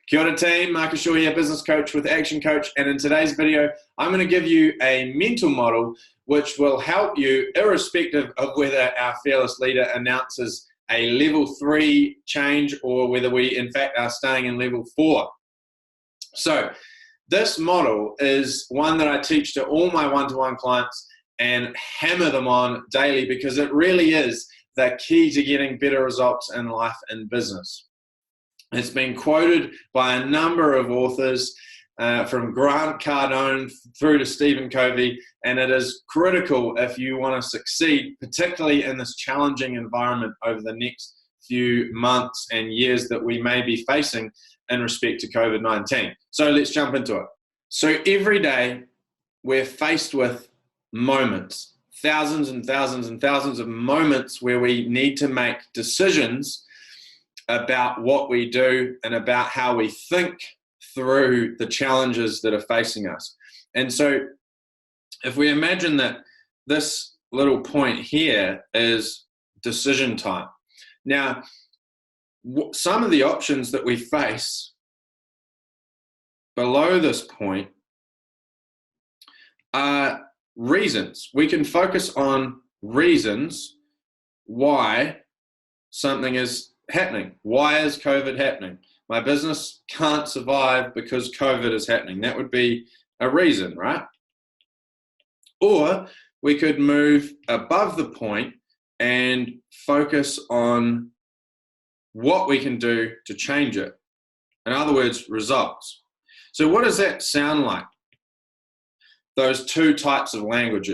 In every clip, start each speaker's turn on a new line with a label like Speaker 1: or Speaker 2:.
Speaker 1: Kia ora team, Marcus Shaw here, business coach with Action Coach, and in today's video, I'm going to give you a mental model which will help you irrespective of whether our fearless leader announces a level 3 change or whether we in fact are staying in level 4. So this model is one that I teach to all my one-to-one clients and hammer them on daily because it really is the key to getting better results in life and business. It's been quoted by a number of authors, from Grant Cardone through to Stephen Covey, and it is critical if you want to succeed, particularly in this challenging environment over the next few months and years that we may be facing in respect to COVID-19. So let's jump into it. So every day we're faced with moments, thousands and thousands and thousands of moments where we need to make decisions about what we do and about how we think through the challenges that are facing us. And so if we imagine that this little point here is decision time. Now, some of the options that we face below this point are reasons. We can focus on reasons why something is happening. Why is COVID happening? My business can't survive because COVID is happening. That would be a reason, right? Or we could move above the point and focus on what we can do to change it. In other words, results. So what does that sound like? Those two types of language,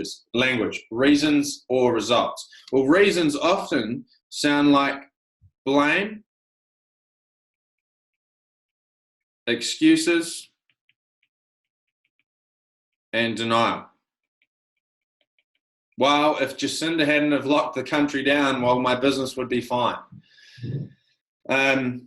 Speaker 1: reasons or results. Well, reasons often sound like blame, excuses, and denial. Well, if Jacinda hadn't have locked the country down, well, my business would be fine. If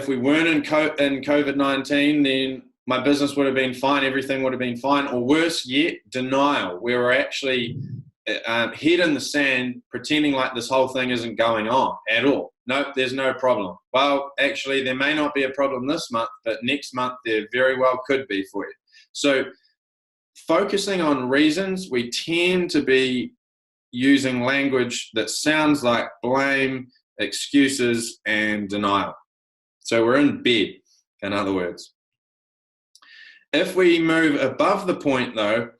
Speaker 1: we weren't in COVID-19, then my business would have been fine, everything would have been fine. Or worse yet, denial, where we're actually head in the sand, pretending like this whole thing isn't going on at all. Nope, there's no problem. Well, actually, there may not be a problem this month, but next month there very well could be for you. So focusing on reasons, we tend to be using language that sounds like blame, excuses, and denial. So we're in bed, in other words. If we move above the point, though,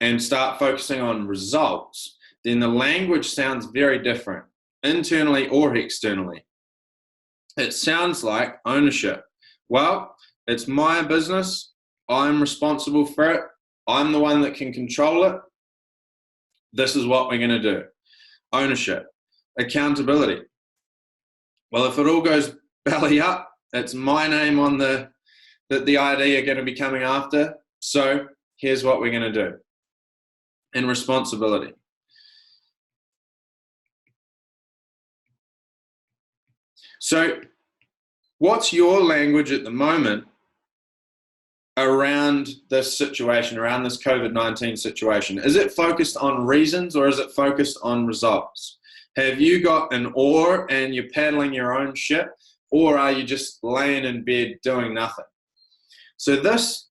Speaker 1: and start focusing on results, then the language sounds very different, internally or externally. It sounds like ownership. Well, it's my business. I'm responsible for it. I'm the one that can control it. This is what we're going to do. Ownership. Accountability. Well, if it all goes belly up, it's my name on that the ID are going to be coming after. So here's what we're going to do. And responsibility. So what's your language at the moment around this situation, around this COVID-19 situation? Is it focused on reasons or is it focused on results? Have you got an oar and you're paddling your own ship, or are you just laying in bed doing nothing? So this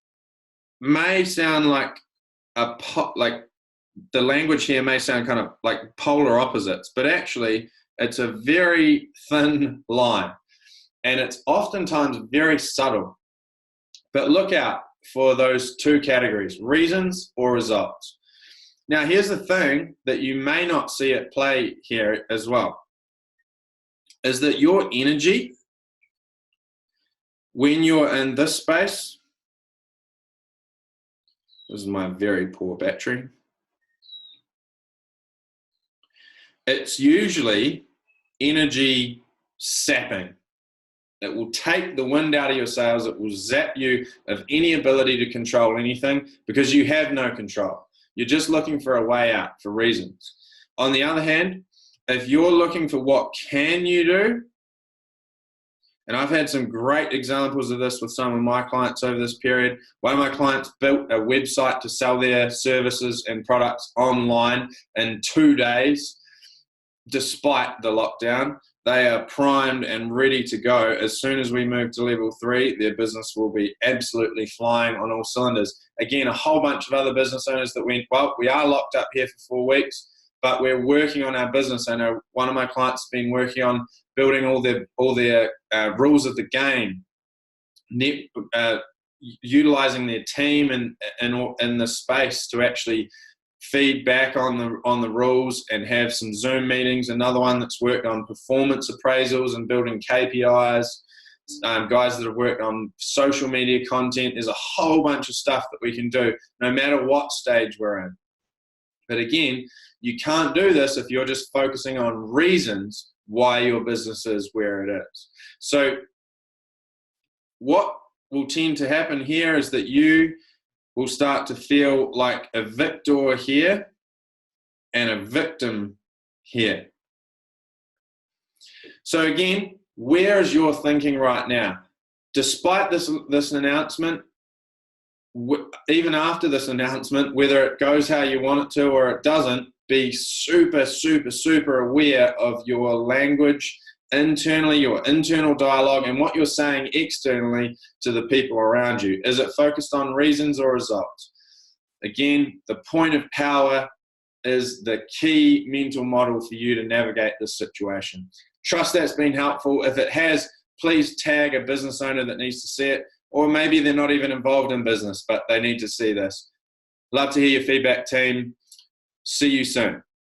Speaker 1: may sound like the language here may sound kind of like polar opposites, but actually it's a very thin line and it's oftentimes very subtle. But look out for those two categories, reasons or results. Now, here's the thing that you may not see at play here as well, is that your energy, when you're in this space, this is my very poor battery, it's usually energy sapping. It will take the wind out of your sails. It will zap you of any ability to control anything because you have no control. You're just looking for a way out for reasons. On the other hand, if you're looking for what can you do, and I've had some great examples of this with some of my clients over this period. One of my clients built a website to sell their services and products online in 2 days, despite the lockdown. they are primed and ready to go. As soon as we move to level 3, their business will be absolutely flying on all cylinders. Again, a whole bunch of other business owners that went, well, we are locked up here for 4 weeks, but we're working on our business. I know one of my clients has been working on building all their rules of the game, utilizing their team in the space to actually feed back on the rules and have some Zoom meetings. Another one that's worked on performance appraisals and building KPIs. Guys that have worked on social media content. There's a whole bunch of stuff that we can do no matter what stage we're in. But again, you can't do this if you're just focusing on reasons why your business is where it is. So what will tend to happen here is that you will start to feel like a victor here and a victim here. So again, where is your thinking right now? Despite this announcement, even after this announcement, whether it goes how you want it to or it doesn't, be super, super, super aware of your language internally, your internal dialogue, and what you're saying externally to the people around you. Is it focused on reasons or results? Again, the point of power is the key mental model for you to navigate this situation. Trust that's been helpful. If it has, please tag a business owner that needs to see it, or maybe they're not even involved in business, but they need to see this. Love to hear your feedback, team. See you soon.